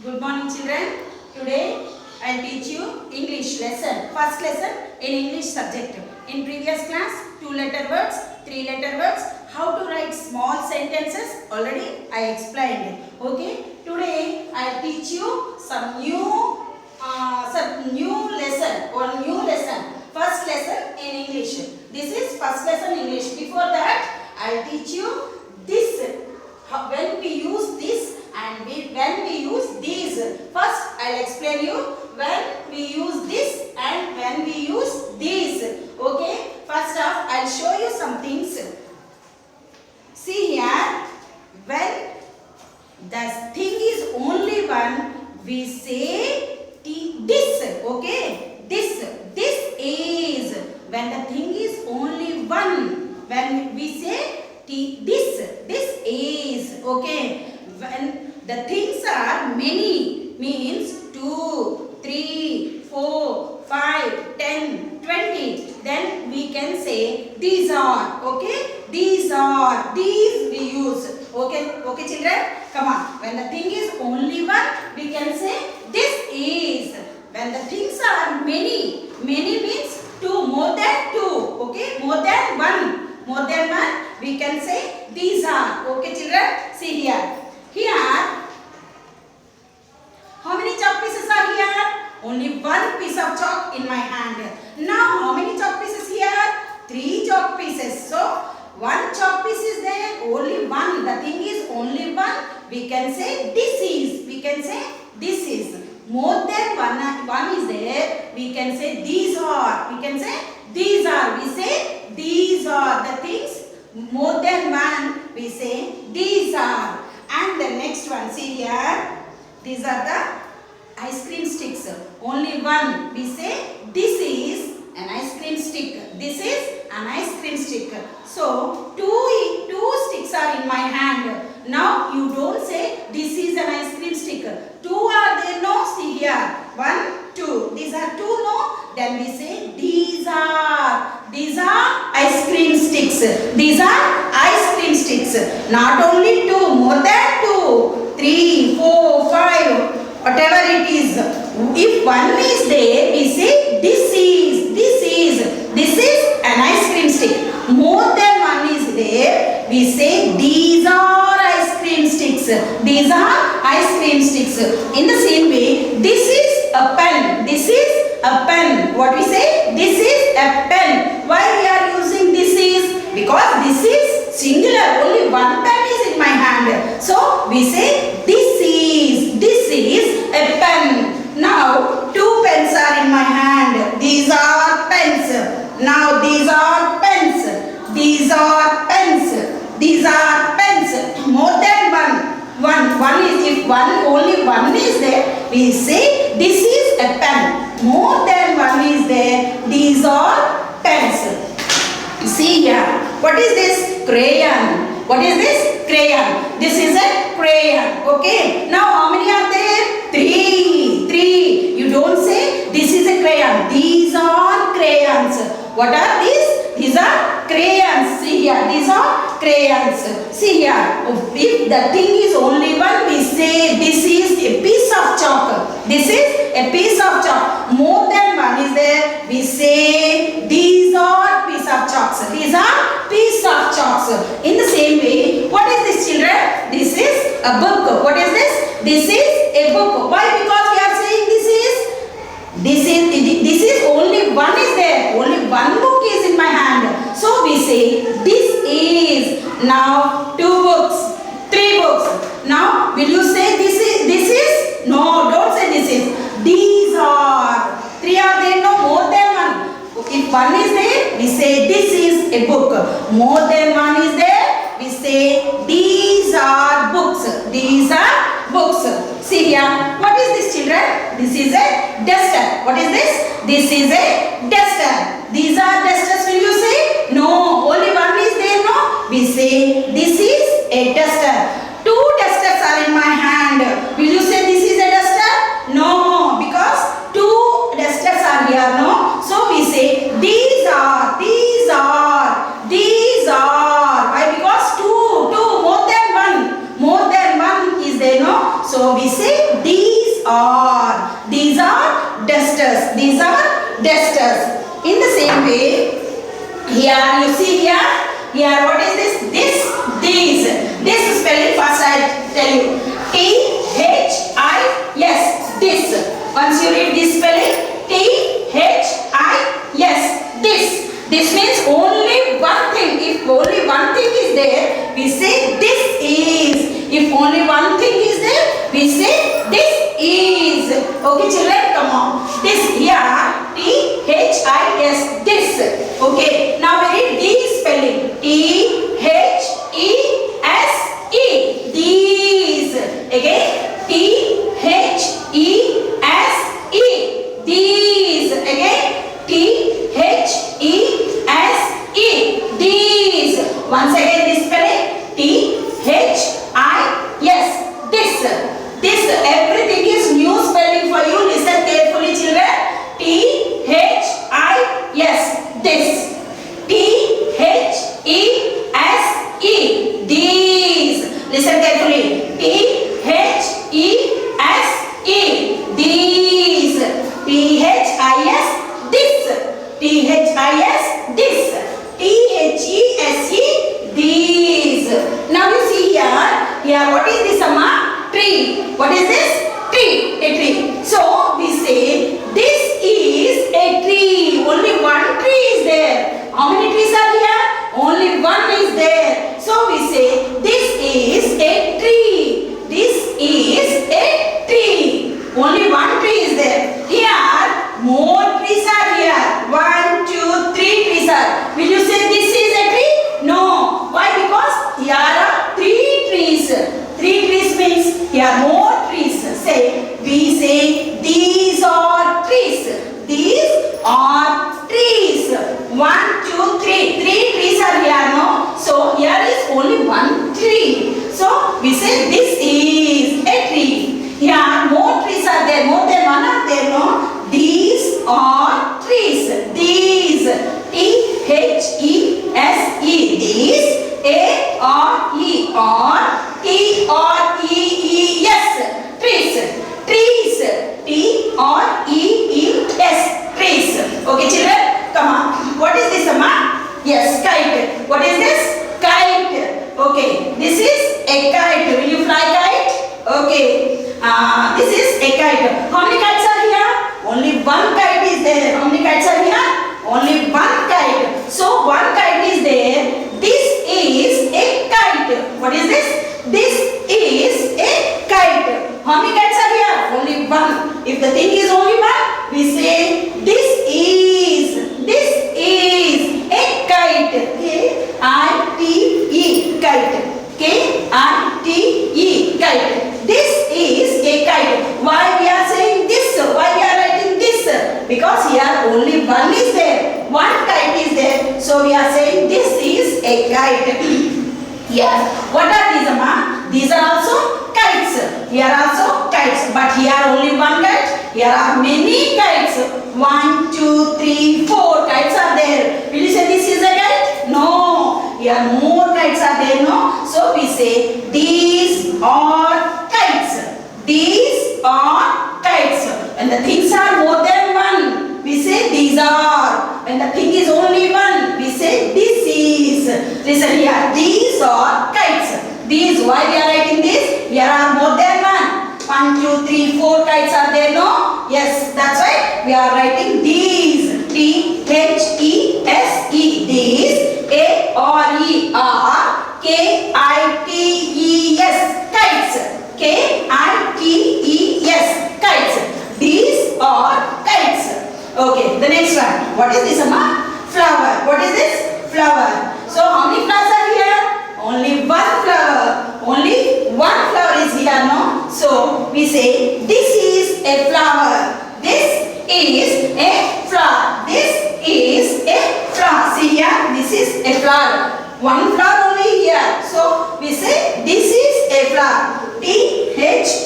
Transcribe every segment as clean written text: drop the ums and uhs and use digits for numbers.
Good morning children. Today I will teach you English lesson. First lesson in English subject. In previous class 2-letter words, 3-letter words, how to write small sentences already I explained. Okay. Today I will teach you some new lesson or new lesson. First lesson in English. This is first lesson English. Before that I will teach you this. When we use this and when we use these. First I will explain you when we use this and when we use these. Okay. First off I will show you some things. See here, when the thing is only one, we say this. Okay. This is. When the thing is only one, when we say this is. Okay. When the things are many, means 2, 3, 4, 5, 10, 20, then we can say these are. Okay. These are. These we use. Okay. Okay children. Come on. When the thing is only one, we can say this is. When the things are many, many means 2, more than 2. Okay. More than 1. More than 1, we can say these are. Okay children. See here. Here, how many chalk pieces are here? Only one piece of chalk in my hand. Now, how many chalk pieces here? 3 chalk pieces. So, 1 chalk piece is there. Only one. The thing is only one. We can say this is. We can say this is. More than one is there. We can say these are. We can say these are. We say these are. The things more than one. We say these are. And the next one, see here, these are the ice cream sticks. Only one, we say this is an ice cream stick. This is an ice cream stick. So, two sticks are in my hand. Now, you don't say this is an ice cream stick. 2 are there, no? See here, 1, 2. These are 2, no? Then we say these are ice cream sticks. These are ice cream sticks. Not only 2, more than 2, 3, 4, 5, whatever it is. If 1 is there, we say this is an ice cream stick. More than 1 is there, we say these are ice cream sticks. These are ice cream sticks. In the same way, this is a pen. This is a pen. What we say? This is a pen. Why we are using this is? Because this is singular. Only one pen is in my hand. So we say this is a pen. Now 2 pens are in my hand. These are pens. Now these are pens. These are pens. These are pens. More than one. One is, if only one is there, we say this is a pen. More than 1 is there, these are pens. See here, what is this? Crayon. What is this? Crayon. This is a crayon. Okay. Now how many are there? 3. You don't say this is a crayon. These are crayons. What are these? These are crayons. See here, these are crayons. See here, if the thing is only one, we say this is a piece of chalk. This is a piece of chalk. More than 1 is there, we say these are piece of chalks. These are piece of chalks. In the same way, what is this children? This is a book. What is this? This is a book. Why? Because we are saying this is only 1 is there. Only 1 book is in my hand. So we say this is. Now 2 books, 3 books. Now will you say this is? No, don't say this is. These are. 3 are there, no? More than 1. If 1 is there, we say this is a book. More than 1 is there, we say these are books. These are books. See here, what is this children? This is a duster. What is this? This is a duster. These are dusters, will you say? No, only 1 is there, no? We say this is a duster. 2 dusters are in my hand. Will you say this is a duster? No, because 2 dusters are here, no? So we say these are. Why? Because 2, more than 1. More than 1 is there, no? So So we say these are dusters. These are dusters. In the same way, here you see here what is this? These. This spelling first I tell you. THIS. This. Once you read this spelling, THIS. This. This means only one thing. If only one thing is there, we say this is. If only one thing is there, we say this is. Okay, children, come on. This here, THIS. This. Okay. Now we read these spelling. THESE. These. Again. THESE. These. Again. THESE. These. Once again this spelling. THIS. This. This. Everything is new spelling for you. Listen carefully, children. THIS. This. THESE. These. Listen carefully. THESE. These. THIS. This. THIS. This. THESE. These. Now you see here what is this, Amma? Tree. What is this? Tree. A tree. So we say this is a tree. Only one tree is there. How many trees are here? Only one is there. So we say this is a tree. This is a tree. Only one tree is there. Here more trees are here. 1, 2, 3 trees are. Will you say this is a tree? No. Why? Because here are 3 trees. 3 trees means here are more trees. We say these are trees. These are trees. 1, 2, 3. 3 trees are here, no? So here is only one tree. So we say this is a tree. Here more trees are there. More than one are there, no? These are trees. These. THESE. These. ARE. TREES. Trees. Trees. TREES. Trees. Okay, children? Come on. What is this, Amma? Yes, kite. What is this? Kite. Okay. This is a kite. Will you fly kite? Okay. This is a kite. How many kites are here? Only one kite is there. How many kites are here? Only one kite. So one kite is there. This is a kite. What is this? This is a kite. How many kites are here? Only one. If the thing is only one, we say this is a kite. K-I-T-E. Kite. K-I-T-E. Kite. This is a kite. Why we are saying this? Why we are writing this? Because here only one is there. One kite is there. So we are saying this is a kite. Yes. What are these, Amma? These are also kites. Here are also kites. But here only one kite. Here are many kites. 1, 2, 3, 4 kites are there. Will you say this is a kite? No. Here more kites are there, no? So we say these are kites. These are kites. When the things are more than one, we say these are. When the thing is only one, we say this is. Listen here. These are kites. These, why we are writing this? Here are more than one. 1, 2, 3, 4 kites are there, no? Yes, that's why we are writing these. THESE. These. ARERKITES. Kites. KITES. Kites. These are kites. Okay, the next one. What is this, Amma? Flower. What is this? Flower. So how many flowers are here? Only one flower. Only one flower is here, no? So we say this is a flower. This is a flower. This is a flower. See here, this is a flower. One flower only here. So we say this is a flower. THIS.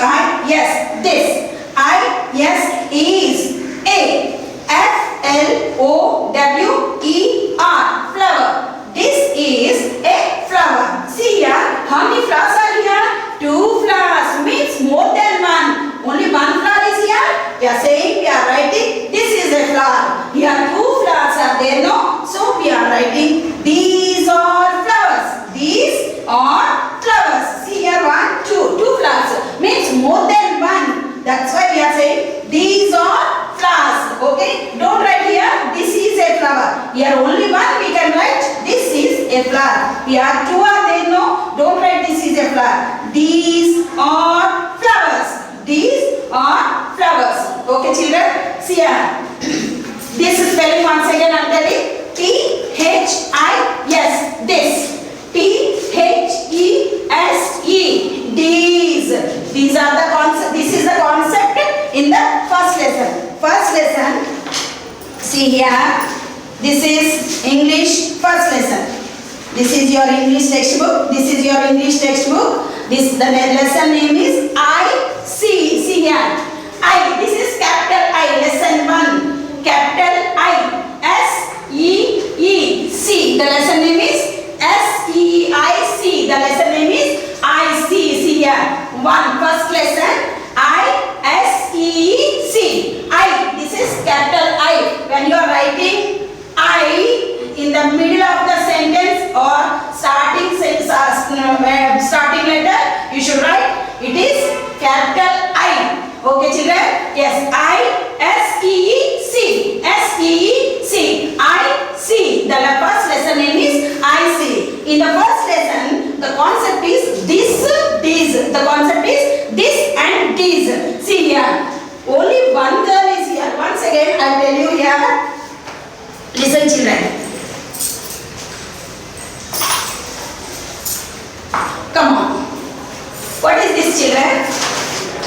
This. IS is a. FLOWER. Flower. This is a flower. See here, how many flowers are here? 2 flowers. Means more than Here two are there, no? Don't write this is a flower. These are flowers. These are flowers. Okay, children? See here. This spelling once again I am telling. T-H-I-S. This. T-H-E-S-E. These. These are the concept. This is the concept in the first lesson. First lesson. See here. This is English first lesson. This is your English textbook. This is your English textbook. This the lesson name is IC. See here. I. This is capital I. Lesson 1. Capital I. S-E-E-C. The lesson name is S-E-I-C. The lesson name is IC. See here. First lesson. I-S-E-C. I. This is capital I. When you are writing I in the middle of the sentence or starting letter, you should write it is capital I. Okay, children? Yes, I-S-E-E-C. S-E-E-C. I-C. The first lesson name is I-C. In the first lesson, the concept is this, these. The concept is this and these. See here. Only one girl is here. Once again, I tell you here. Listen, children. Come on. What is this, children?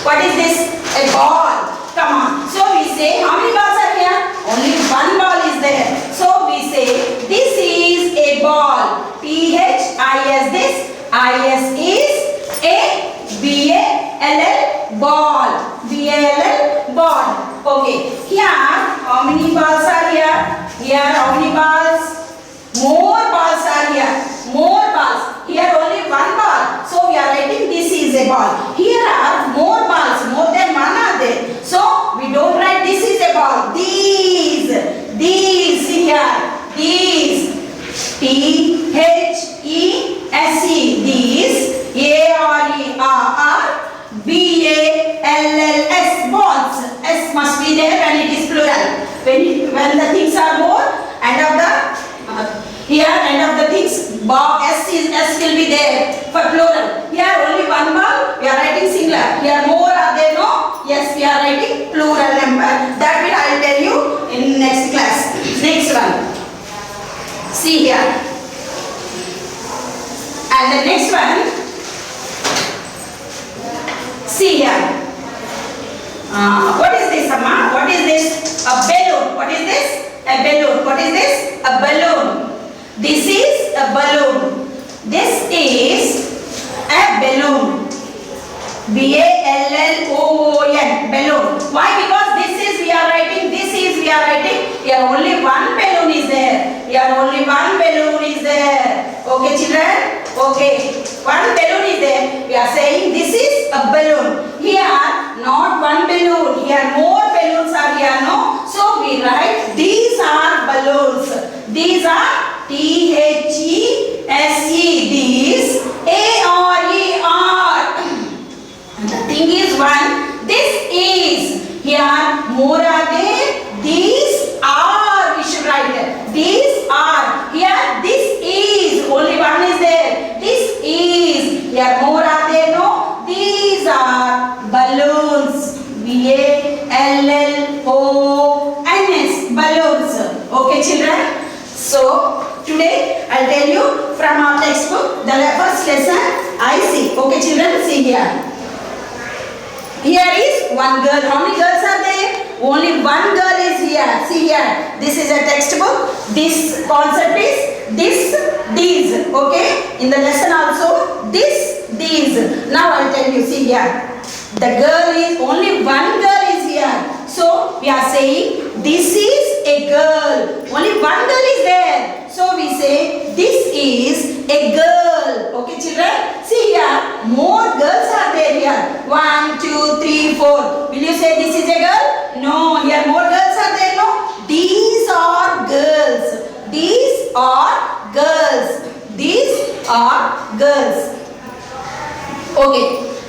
What is this? A ball. Come on. So we say, how many balls are here? Only one ball is there. So we say, this is a ball. T-H-I-S. This. I-S is a B-A-L-L. Ball. B-A-L-L. Ball. Okay. Here, how many balls are here? Here, how many balls? More balls are here. More balls. Here only one ball. So we are writing this is a ball. Here are more balls. More than one are there. So we don't write this is a ball. These. These here. These. T-H-E-S-E. These. A-R-E-R-R. B-A-L-L-S. Balls. S must be there when it is plural. When the things are more, end of the here end of the things S will be there for plural. Here only one ball, we are writing singular. Here more are there, no? Yes, we are writing plural number. That will I will tell you in next class. Next one. See here. And the next one. See here. What is this, Amma? What is this? A balloon. What is this? A balloon. What is this? A balloon. This is a balloon. This is a balloon. B-A-L-L-O-O-N. Balloon. Why? Because this is we are writing. This is we are writing. Here only one balloon is there. Here only one balloon is there. Okay, children? Okay. One balloon is there. We are saying this is a balloon. Here not one balloon. Here more balloons are here. No. So we write these are balloons. These are T-H-E-S-E. These A-R-E-R. The thing is one. This is. Here more are there. These are. We should write. These are. Here this is. Only one is there. This is. Here more are there. No. These are balloons. B-A-L-L-O-N-S. Balloons. Okay, children. So today I'll tell you from our textbook the first lesson I see. Okay, children, see here. Here is one girl. How many girls are there? Only one girl is here. See here. This is a textbook. This concept is this, these. Okay. In the lesson also this, these. Now I'll tell you. See here. The girl is only one girl is here. So we are saying this is a girl. Only one girl is there. So we say this is a girl. Okay, children? See here. More girls are there here. 1, 2, 3, 4. Will you say this is a girl? No. Here more girls are there. No. These are girls. These are girls. These are girls. Okay.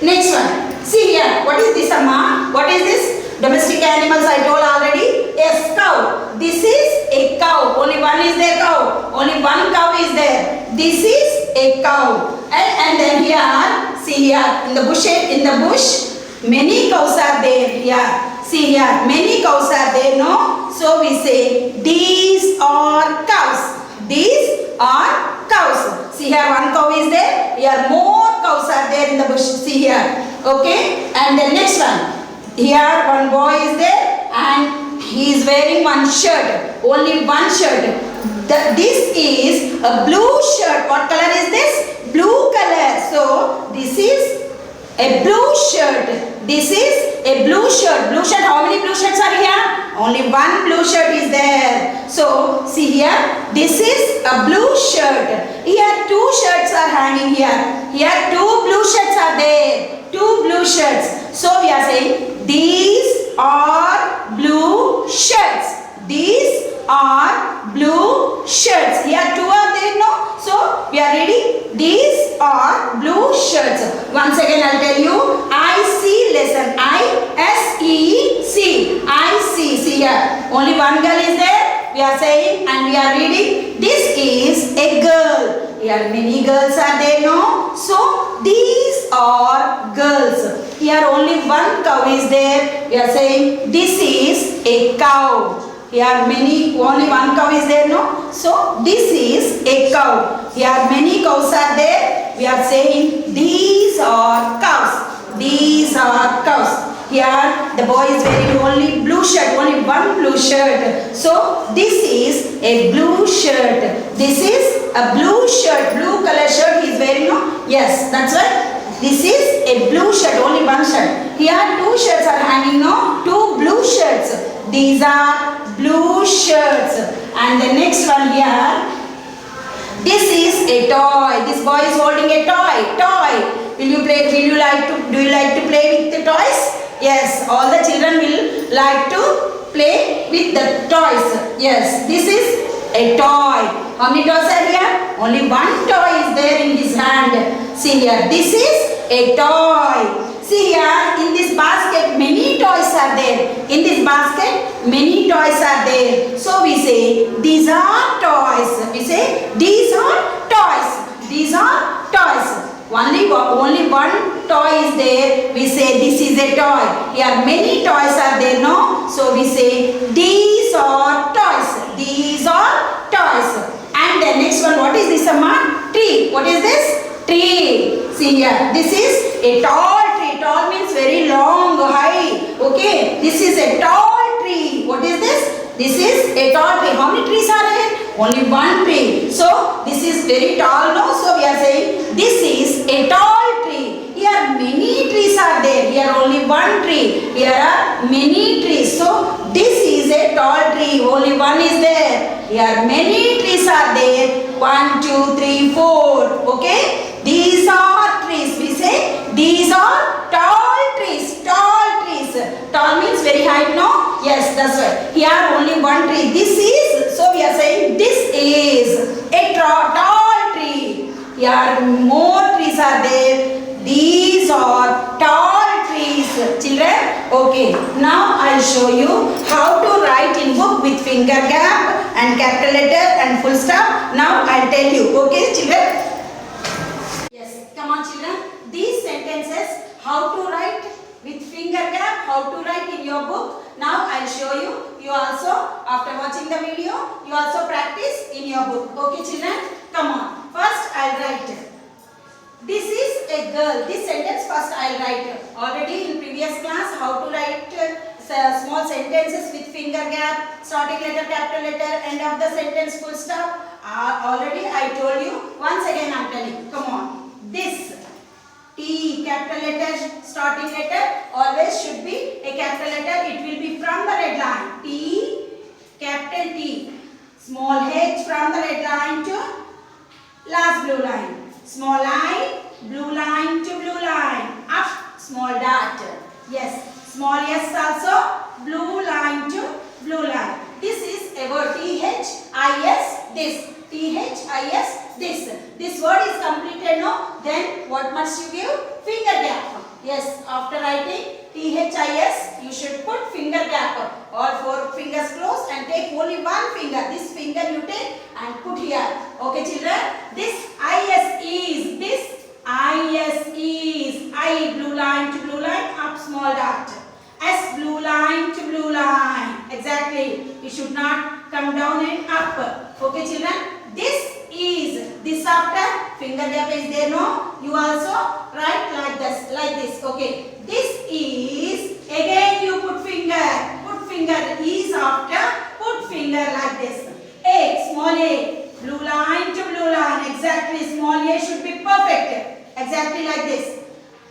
Next one. See here. What is this, Amma? What is this? Domestic animals I told already. Yes, cow. This is a cow. cow. Only one is there, cow. Only one cow is there. This is a cow. And then here, see here, in the bush, many cows are there here. See here, many cows are there, no? So we say, these are cows. These are cows. See here, one cow is there. Here, more cows are there in the bush. See here. Okay? And the next one. Here, one boy is there and he is wearing one shirt. Only one shirt. This is a blue shirt. What color is this? Blue color. So, this is a blue shirt. This is a blue shirt. Blue shirt. How many blue shirts are here? Only one blue shirt is there. So, see here. This is a blue shirt. Here, two shirts are hanging here. Here, two blue shirts are there. Two blue shirts. So, we are saying, these are blue shirts. These are blue shirts. Here, two are there, no? So, we are reading. These are blue shirts. Once again, I'll tell you. I-C lesson. I-S-E-C. I-C. See here. Only one girl is there. We are saying and we are reading. This is a girl. Here many girls are there, no? So, these are girls. Here only one cow is there. We are saying this is a cow. Here only one cow is there, no? So, this is a cow. Here many cows are there. We are saying these are cows. These are cows. Here the boy is wearing only blue shirt. Only one blue shirt. So, this is a blue shirt. This is a blue shirt. Blue color shirt he is wearing, no? Yes, that's right. This is a blue shirt. Only one shirt. Here two shirts are hanging, no? Two blue shirts. These are blue shirts. And the next one here. This is a toy. This boy is holding a toy. Toy. Will you play? Do you like to play with the toys? Yes. All the children will like to play with the toys. Yes. This is a toy. How many toys are here? Only one toy is there in his hand. See here. This is a toy. See here, in this basket, many toys are there. In this basket, many toys are there. So we say, these are toys. We say, these are toys. These are toys. Only one toy is there. We say, this is a toy. Here, many toys are there, no? So we say, these are toys. These are toys. And the next one, what is this, Amma? Tree. What is this? Tree. See here, this is a tall tree. Tall means very long, high. Okay, this is a tall tree. What is this? This is a tall tree. How many trees are here? Only one tree. So, this is very tall, no? So, we are saying this is a tall tree. Here many trees are there. Here only one tree. Here are many trees. So, this is a tall tree. Only one is there. Here many trees are there. 1, 2, 3, 4. Okay? These are trees. We say these are tall trees. Tall trees. Tall means very high, no? Yes, that's right. Here only one tree. This is, so we are saying this is a tall tree. Here more trees are there. These are tall trees. Children, okay. Now I'll show you how to write in book with finger gap and capital letter and full stop. Now I'll tell you. Okay, children? Yes, come on children. These sentences, how to write with finger gap, how to write in your book. Now I'll show you. You also, after watching the video, you also practice in your book. Okay children? Come on. First I'll write. This is a girl. This sentence first I'll write. Already in previous class, how to write small sentences with finger gap, starting letter, capital letter, end of the sentence, full stop. Already I told you. Once again I'm telling. Come on. This. T, capital letter, starting letter, always should be a capital letter. It will be from the red line. T, capital T. Small h from the red line to last blue line. Small I, blue line to blue line. Up, small dot. Yes, small s also, blue line to blue line. This is a word T-H-I-S, this. T-H-I-S, this. This word is completed, no? Then what must you give? Finger gap. Yes, after writing THIS, you should put finger gap. All four fingers close and take only one finger. This finger you take and put here. Okay, children. This IS is. This IS is. I, blue line to blue line, up small dot. S, blue line to blue line. Exactly. You should not come down and up. Okay, children. This is. This after finger gap is there, no? You also write like this. Like this. Okay. This is. Again you put finger. Put finger is after. Put finger like this. A. Small a. Blue line to blue line. Exactly. Small a should be perfect. Exactly like this.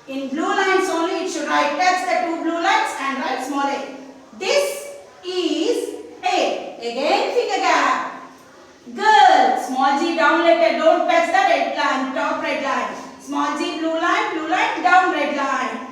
In blue lines only it should write. Touch the two blue lines and write small a. This is A. Again finger gap. Girl. Small g down letter. Don't touch the red line. Top red line. Small g blue line, down red line.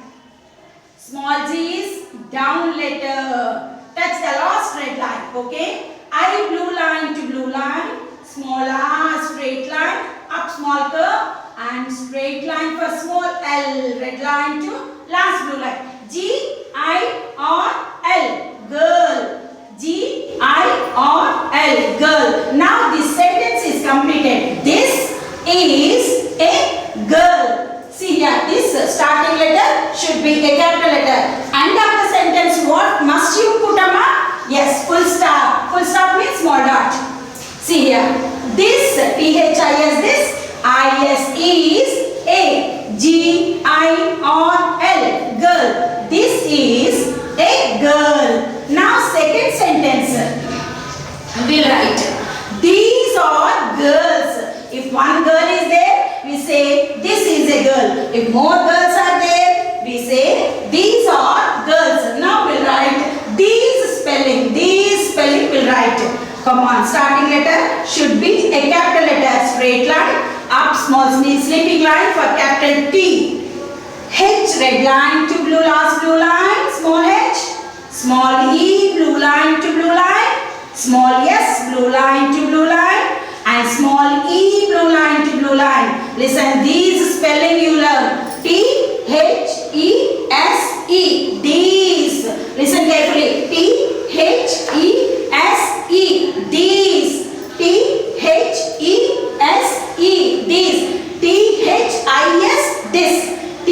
Small g is down letter. Touch the last red line. Okay. I, blue line to blue line. Small r straight line. Up small curve. And straight line for small L, red line to last blue line. G, I, or L, girl. G, I, or L, girl. Now this sentence is completed. This is a girl. See here, this starting letter should be a capital letter. End of the sentence, what must you put, Amma? Yes, full stop. Full stop means small dot. See here, this THIS, this IS is A, G, I, or L, girl. This is a girl. Now second sentence, we'll write. These are girls. If one girl is there, we say this is a girl. If more girls are there, we say these are girls. Now we'll write these spelling. These spelling we'll write. Come on, starting letter should be a capital letter, straight line. Up small sleeping line for capital T. H, red line to blue last blue line, small h. Small e, blue line to blue line. Small s, blue line to blue line. And small e, blue line to blue line. Listen, these spelling you learn. T, H, E, S, E. These. Listen carefully. T, H, E, S, E. These. T, H, E, S, E. These. T, H, I, S. This. T,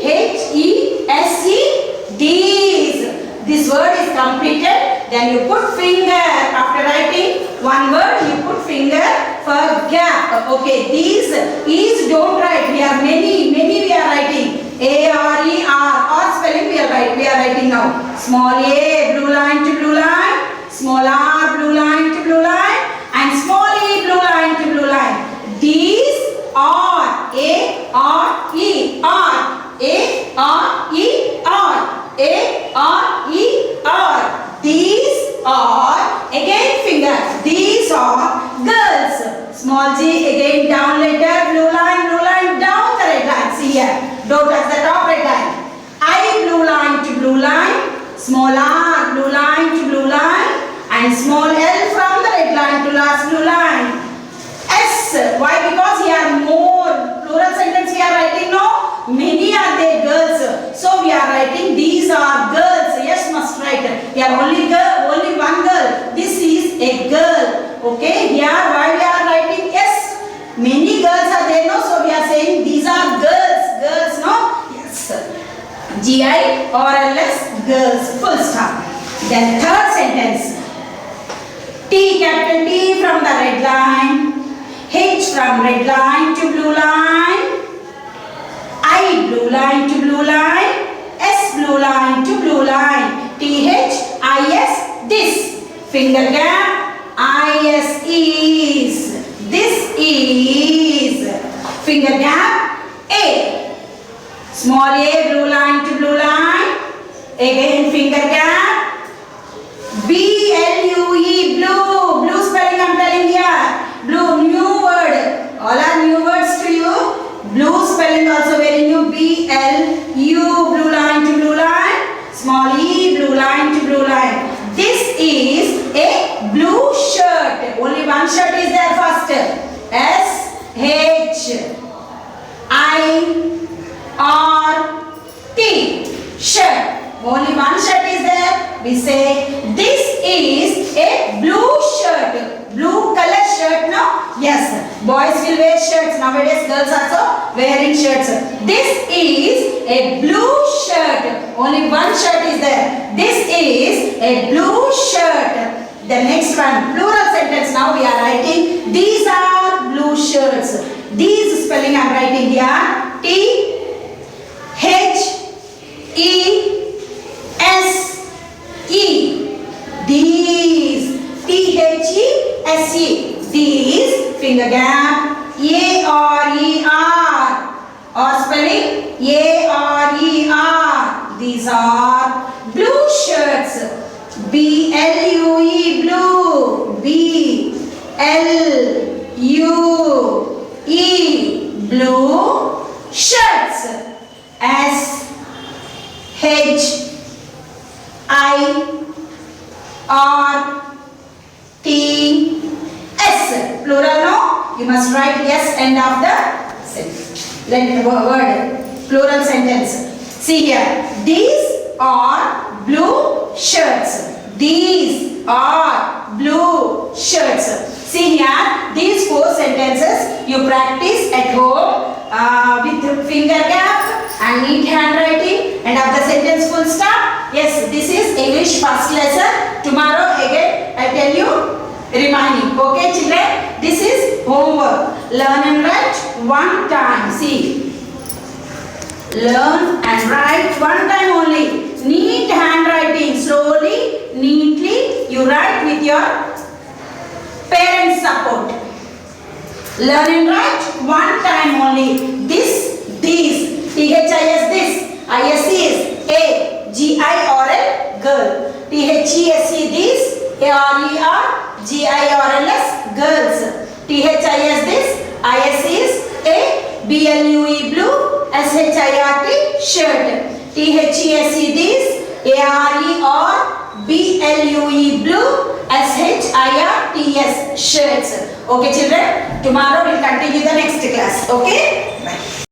H, E, S, E. These. This word is completed. Then you put finger. After writing one word, you put finger for gap. Okay. These is don't write. We are many we are writing. A, R, E, R. Or spelling we are writing now. Small a, blue line to blue line. Small r, blue line to blue line. And small e, blue line to blue line. These are A, R, E, R. A, R, E, R. A, R, E, R. These are, again finger, these are girls. Small g, again down letter, blue line, down the red line. See here, don't touch the top red line. I, blue line to blue line. Small r, blue line to blue line. And small l from the red line to last blue line. S, why? Because here more, plural sentence we are writing, no? Many are there girls. So we are writing these are girls. Yes, must write. Here only girl, only one girl. This is a girl. Okay, here why we are writing yes? Many girls are there, no? So we are saying these are girls. Girls, no? Yes. GI or LS, girls. Full stop. Then third sentence. T, capital T from the red line. H from red line to blue line. I, blue line to blue line. S, blue line to blue line. T, H, I, S, this. Finger gap. I, S, is. This is. Finger gap. A. Small a, blue line to blue line. Again finger gap. B, L, U, E, blue. Blue spelling I am telling here. Blue, new word. All are new words to you. Blue spelling also very new. B, L, U, blue line to blue line. Small e, blue line to blue line. This is a blue shirt. Only one shirt is there first. S, H, I, R, we say this is a blue shirt. Blue color shirt, no? Yes, boys will wear shirts. Nowadays girls also wearing shirts. This is a blue shirt. Only one shirt is there. This is a blue shirt. The next one, plural sentence. Now we are writing these are blue shirts. These spelling I am writing here. T H E S E. These. T H E S E. These. Finger gap. A R E R. Or spelling A R E R. These are blue shirts. B L U E blue. B L U E blue shirts. S H I R T S. Plural, no? You must write yes end of the sentence. Then word. Plural sentence. See here. These are blue shirts. These are blue shirts. See here. These 4 sentences you practice at home with finger gap and neat handwriting and of the sentence full stop. Yes, this is English first lesson. Tomorrow again I tell you reminding. Okay children, this is homework. Learn and write one time. See, learn and write one time only. Neat handwriting. Slowly, neatly you write with your parents' support. Learn and write one time only. This, these. T-H-I-S this. I-S is a. G-I-R-L girl. T-H-E-S-E this. A-R-E-R. G-I-R-L-S girls. T-H-I-S this. I-S is a. B-L-U-E blue. S-H-I-R-T shirt. T-H-E-S-E this. A-R-E-R. B-L-U-E blue. S-H-I-R-T-S shirts. Okay children, tomorrow we'll continue the next class. Okay, bye.